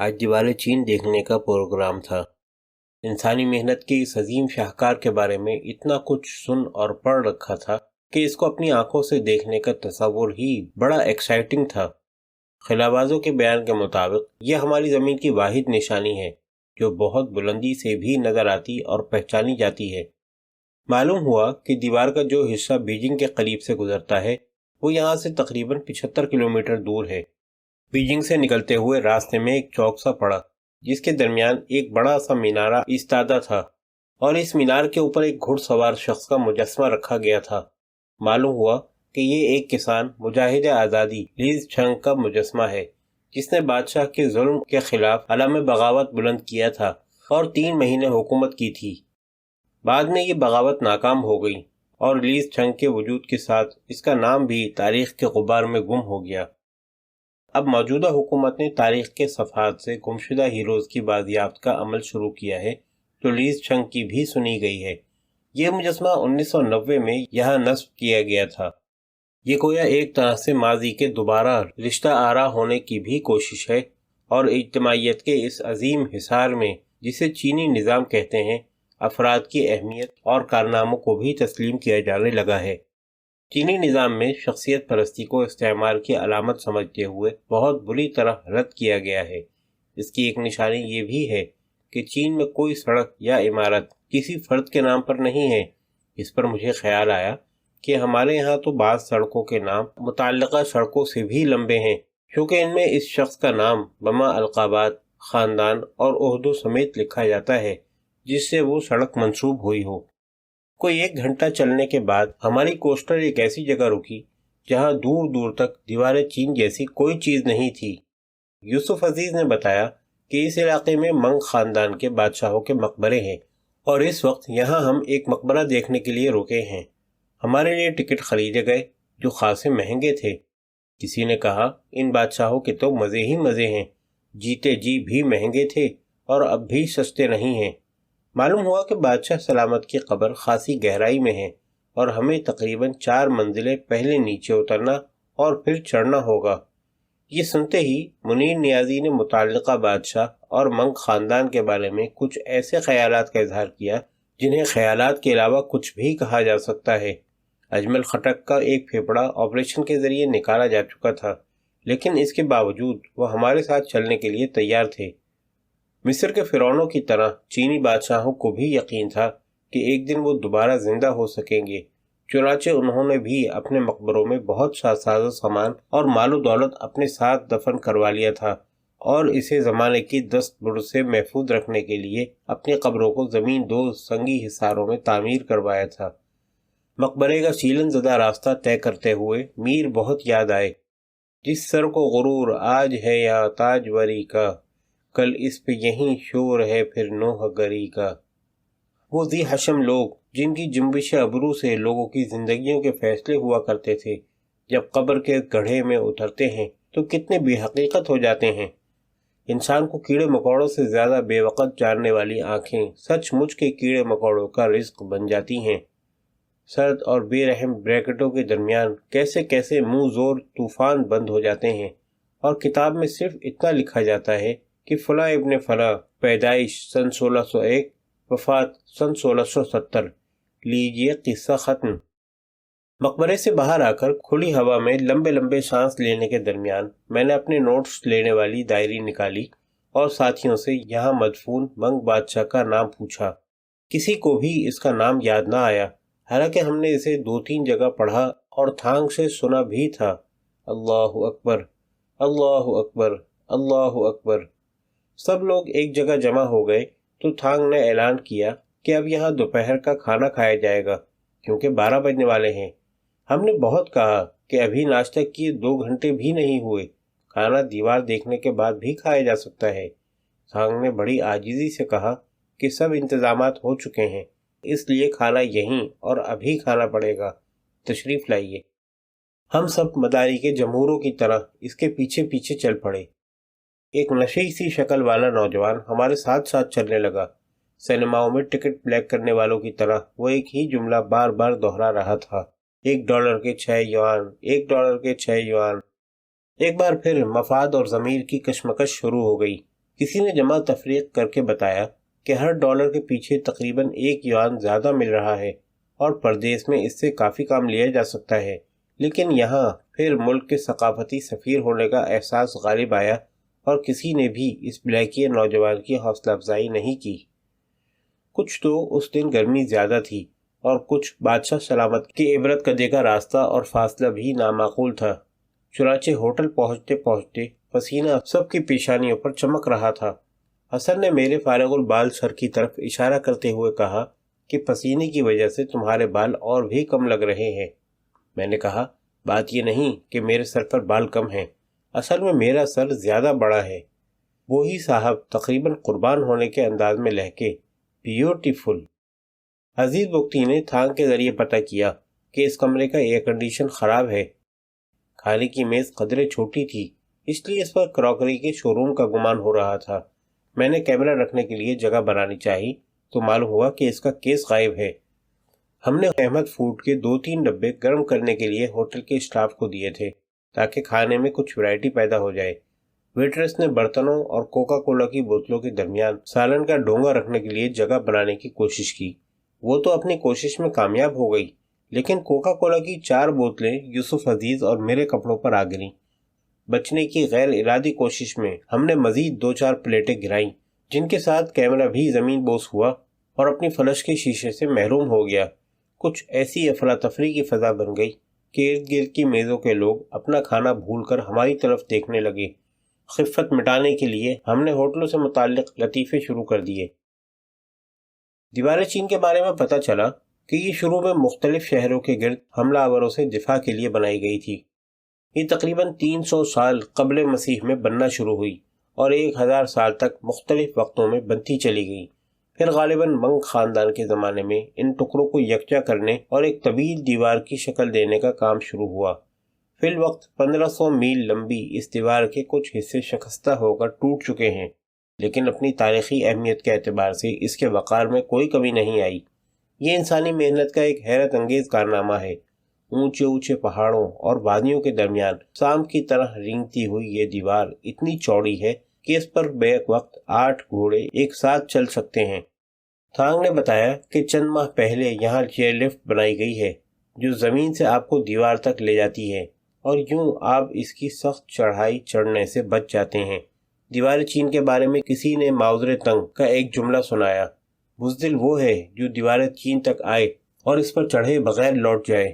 آج دیوار چین دیکھنے کا پروگرام تھا۔ انسانی محنت کے اس عظیم شاہکار کے بارے میں اتنا کچھ سن اور پڑھ رکھا تھا کہ اس کو اپنی آنکھوں سے دیکھنے کا تصور ہی بڑا ایکسائٹنگ تھا۔ خلابازوں کے بیان کے مطابق یہ ہماری زمین کی واحد نشانی ہے جو بہت بلندی سے بھی نظر آتی اور پہچانی جاتی ہے۔ معلوم ہوا کہ دیوار کا جو حصہ بیجنگ کے قریب سے گزرتا ہے وہ یہاں سے تقریباً 75 کلومیٹر دور ہے۔ بیجنگ سے نکلتے ہوئے راستے میں ایک چوک سا پڑا جس کے درمیان ایک بڑا سا مینارہ ایستادہ تھا اور اس مینار کے اوپر ایک گھڑ سوار شخص کا مجسمہ رکھا گیا تھا۔ معلوم ہوا کہ یہ ایک کسان مجاہد آزادی لیز چھنگ کا مجسمہ ہے جس نے بادشاہ کے ظلم کے خلاف علم بغاوت بلند کیا تھا اور 3 مہینے حکومت کی تھی۔ بعد میں یہ بغاوت ناکام ہو گئی اور لیز چھنگ کے وجود کے ساتھ اس کا نام بھی تاریخ کے غبار میں گم ہو گیا۔ اب موجودہ حکومت نے تاریخ کے صفحات سے گمشدہ ہیروز کی بازیافت کا عمل شروع کیا ہے جو لیز چھنگ کی بھی سنی گئی ہے۔ یہ مجسمہ 1990 میں یہاں نصب کیا گیا تھا۔ یہ گویا ایک طرح سے ماضی کے دوبارہ رشتہ آرا ہونے کی بھی کوشش ہے اور اجتماعیت کے اس عظیم حصار میں جسے چینی نظام کہتے ہیں افراد کی اہمیت اور کارناموں کو بھی تسلیم کیا جانے لگا ہے۔ چینی نظام میں شخصیت پرستی کو استعمار کی علامت سمجھتے ہوئے بہت بری طرح رد کیا گیا ہے۔ اس کی ایک نشانی یہ بھی ہے کہ چین میں کوئی سڑک یا عمارت کسی فرد کے نام پر نہیں ہے۔ اس پر مجھے خیال آیا کہ ہمارے یہاں تو بعض سڑکوں کے نام متعلقہ سڑکوں سے بھی لمبے ہیں کیونکہ ان میں اس شخص کا نام بما القابات، خاندان اور عہدوں سمیت لکھا جاتا ہے جس سے وہ سڑک منسوب ہوئی ہو۔ کوئی 1 گھنٹہ چلنے کے بعد ہماری کوسٹر ایک ایسی جگہ رکی جہاں دور دور تک دیوار چین جیسی کوئی چیز نہیں تھی۔ یوسف عزیز نے بتایا کہ اس علاقے میں منگ خاندان کے بادشاہوں کے مقبرے ہیں اور اس وقت یہاں ہم ایک مقبرہ دیکھنے کے لیے رکے ہیں۔ ہمارے لیے ٹکٹ خریدے گئے جو خاصے مہنگے تھے۔ کسی نے کہا ان بادشاہوں کے تو مزے ہی مزے ہیں، جیتے جی بھی مہنگے تھے اور اب بھی سستے نہیں ہیں۔ معلوم ہوا کہ بادشاہ سلامت کی قبر خاصی گہرائی میں ہے اور ہمیں تقریباً 4 منزلیں پہلے نیچے اترنا اور پھر چڑھنا ہوگا۔ یہ سنتے ہی منیر نیازی نے متعلقہ بادشاہ اور منگ خاندان کے بارے میں کچھ ایسے خیالات کا اظہار کیا جنہیں خیالات کے علاوہ کچھ بھی کہا جا سکتا ہے۔ اجمل خٹک کا ایک پھیپھڑا آپریشن کے ذریعے نکالا جا چکا تھا لیکن اس کے باوجود وہ ہمارے ساتھ چلنے کے لیے تیار تھے۔ مصر کے فرعونوں کی طرح چینی بادشاہوں کو بھی یقین تھا کہ ایک دن وہ دوبارہ زندہ ہو سکیں گے، چنانچہ انہوں نے بھی اپنے مقبروں میں بہت سا ساز و سامان اور مال و دولت اپنے ساتھ دفن کروا لیا تھا اور اسے زمانے کی دست برد سے محفوظ رکھنے کے لیے اپنی قبروں کو زمین دوز سنگی حصاروں میں تعمیر کروایا تھا۔ مقبرے کا سیلن زدہ راستہ طے کرتے ہوئے میر بہت یاد آئے۔ جس سر کو غرور آج ہے یا تاج وری کا، کل اس پہ یہیں شور ہے پھر نوح گری کا۔ وہ ذی حشم لوگ جن کی جنبش ابرو سے لوگوں کی زندگیوں کے فیصلے ہوا کرتے تھے، جب قبر کے گڑھے میں اترتے ہیں تو کتنے بے حقیقت ہو جاتے ہیں۔ انسان کو کیڑے مکوڑوں سے زیادہ بے وقت جاننے والی آنکھیں سچ مچ کے کیڑے مکوڑوں کا رزق بن جاتی ہیں۔ سرد اور بے رحم بریکٹوں کے درمیان کیسے کیسے منہ زور طوفان بند ہو جاتے ہیں اور کتاب میں صرف اتنا لکھا جاتا ہے کہ فلاں ابن فلاں، پیدائش سن 1601، وفات سن 1670، لیجئے قصہ ختم۔ مقبرے سے باہر آ کر کھلی ہوا میں لمبے لمبے سانس لینے کے درمیان میں نے اپنے نوٹس لینے والی ڈائری نکالی اور ساتھیوں سے یہاں مدفون منگ بادشاہ کا نام پوچھا۔ کسی کو بھی اس کا نام یاد نہ آیا، حالانکہ ہم نے اسے 2-3 جگہ پڑھا اور تھانگ سے سنا بھی تھا۔ اللہ اکبر، اللہ اکبر، اللہ اکبر۔ سب لوگ ایک جگہ جمع ہو گئے تو تھانگ نے اعلان کیا کہ اب یہاں دوپہر کا کھانا کھایا جائے گا کیونکہ 12 بجنے والے ہیں۔ ہم نے بہت کہا کہ ابھی ناشتہ کیے 2 گھنٹے بھی نہیں ہوئے، کھانا دیوار دیکھنے کے بعد بھی کھایا جا سکتا ہے۔ تھانگ نے بڑی عاجزی سے کہا کہ سب انتظامات ہو چکے ہیں، اس لیے کھانا یہیں اور ابھی کھانا پڑے گا، تشریف لائیے۔ ہم سب مداری کے جمہوروں کی طرح اس کے پیچھے پیچھے چل پڑے۔ ایک نشئی سی شکل والا نوجوان ہمارے ساتھ ساتھ چلنے لگا۔ سینماؤں میں ٹکٹ بلیک کرنے والوں کی طرح وہ ایک ہی جملہ بار بار دہرا رہا تھا، $1 کے 6 یوان، $1 کے 6 یوان۔ ایک بار پھر مفاد اور ضمیر کی کشمکش شروع ہو گئی۔ کسی نے جمع تفریق کر کے بتایا کہ ہر ڈالر کے پیچھے تقریباً 1 یوان زیادہ مل رہا ہے اور پردیس میں اس سے کافی کام لیا جا سکتا ہے، لیکن یہاں پھر ملک کے ثقافتی سفیر ہونے کا احساس غالب آیا اور کسی نے بھی اس بلیکیے نوجوان کی حوصلہ افزائی نہیں کی۔ کچھ تو اس دن گرمی زیادہ تھی اور کچھ بادشاہ سلامت کی عبرت کدے کا راستہ اور فاصلہ بھی نامعقول تھا۔ چنانچہ ہوٹل پہنچتے پہنچتے پسینہ سب کی پیشانیوں پر چمک رہا تھا۔ حسن نے میرے فارغ البال سر کی طرف اشارہ کرتے ہوئے کہا کہ پسینے کی وجہ سے تمہارے بال اور بھی کم لگ رہے ہیں۔ میں نے کہا، بات یہ نہیں کہ میرے سر پر بال کم ہیں، اصل میں میرا سر زیادہ بڑا ہے۔ وہی صاحب تقریباً قربان ہونے کے انداز میں لہکے، بیوٹیفل۔ عزیز بگٹی نے تھانگ کے ذریعے پتہ کیا کہ اس کمرے کا ایئر کنڈیشن خراب ہے۔ کھانے کی میز قدرے چھوٹی تھی، اس لیے اس پر کراکری کے شو روم کا گمان ہو رہا تھا۔ میں نے کیمرہ رکھنے کے لیے جگہ بنانی چاہی تو معلوم ہوا کہ اس کا کیس غائب ہے۔ ہم نے احمد فوڈ کے 2-3 ڈبے گرم کرنے کے لیے ہوٹل کے اسٹاف کو دیے تھے تاکہ کھانے میں کچھ ویرائٹی پیدا ہو جائے۔ ویٹرس نے برتنوں اور کوکا کولا کی بوتلوں کے درمیان سالن کا ڈونگا رکھنے کے لیے جگہ بنانے کی کوشش کی۔ وہ تو اپنی کوشش میں کامیاب ہو گئی، لیکن کوکا کولا کی 4 بوتلیں یوسف عزیز اور میرے کپڑوں پر آ گریں۔ بچنے کی غیر ارادی کوشش میں ہم نے مزید 2-4 پلیٹیں گرائیں، جن کے ساتھ کیمرہ بھی زمین بوس ہوا اور اپنی فلش کے شیشے سے محروم ہو گیا۔ کچھ ایسی افراتفری کی فضا بن گئی کہ ارد گرد کی میزوں کے لوگ اپنا کھانا بھول کر ہماری طرف دیکھنے لگے۔ خفت مٹانے کے لیے ہم نے ہوٹلوں سے متعلق لطیفے شروع کر دیے۔ دیوار چین کے بارے میں پتہ چلا کہ یہ شروع میں مختلف شہروں کے گرد حملہ آوروں سے دفاع کے لیے بنائی گئی تھی۔ یہ تقریباً 300 سال قبل مسیح میں بننا شروع ہوئی اور 1000 سال تک مختلف وقتوں میں بنتی چلی گئی۔ پھر غالباً منگ خاندان کے زمانے میں ان ٹکڑوں کو یکجا کرنے اور ایک طویل دیوار کی شکل دینے کا کام شروع ہوا۔ فی الوقت 1500 میل لمبی اس دیوار کے کچھ حصے شکستہ ہو کر ٹوٹ چکے ہیں، لیکن اپنی تاریخی اہمیت کے اعتبار سے اس کے وقار میں کوئی کمی نہیں آئی۔ یہ انسانی محنت کا ایک حیرت انگیز کارنامہ ہے۔ اونچے اونچے پہاڑوں اور وادیوں کے درمیان سام کی طرح رینگتی ہوئی یہ دیوار اتنی چوڑی ہے کہ اس پر بیک وقت 8 گھوڑے ایک ساتھ چل سکتے ہیں۔ تھانگ نے بتایا کہ چند ماہ پہلے یہاں چیئر لفٹ بنائی گئی ہے جو زمین سے آپ کو دیوار تک لے جاتی ہے اور یوں آپ اس کی سخت چڑھائی چڑھنے سے بچ جاتے ہیں۔ دیوار چین کے بارے میں کسی نے ماؤزر تنگ کا ایک جملہ سنایا، بزدل وہ ہے جو دیوار چین تک آئے اور اس پر چڑھے بغیر لوٹ جائے۔